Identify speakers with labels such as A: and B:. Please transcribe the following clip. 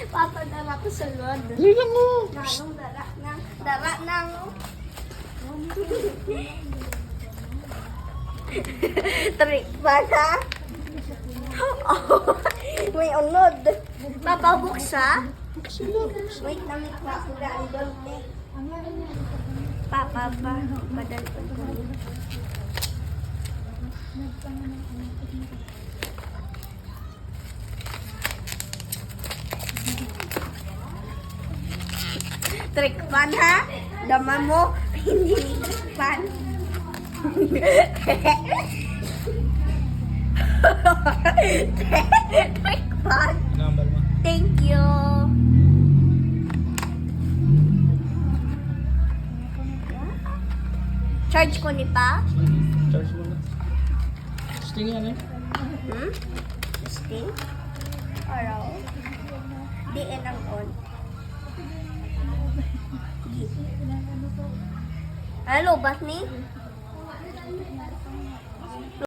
A: Papa, dara ko sa lod.
B: Dali lang mo.
A: Nanong dara nang. Trick ba na? Oh, may unod. Papa, buksa? Wait, namit pa ako na ang dolte. Papa, badal ko ko. Trick pan ha? Dama mo, hindi trick pan. Trick pan.
B: Number mo.
A: Thank you. Charge ko ni pa?
B: Charge mo na. Sting yan eh.
A: Sting? Araw? Di ang on. Hello, bat ni?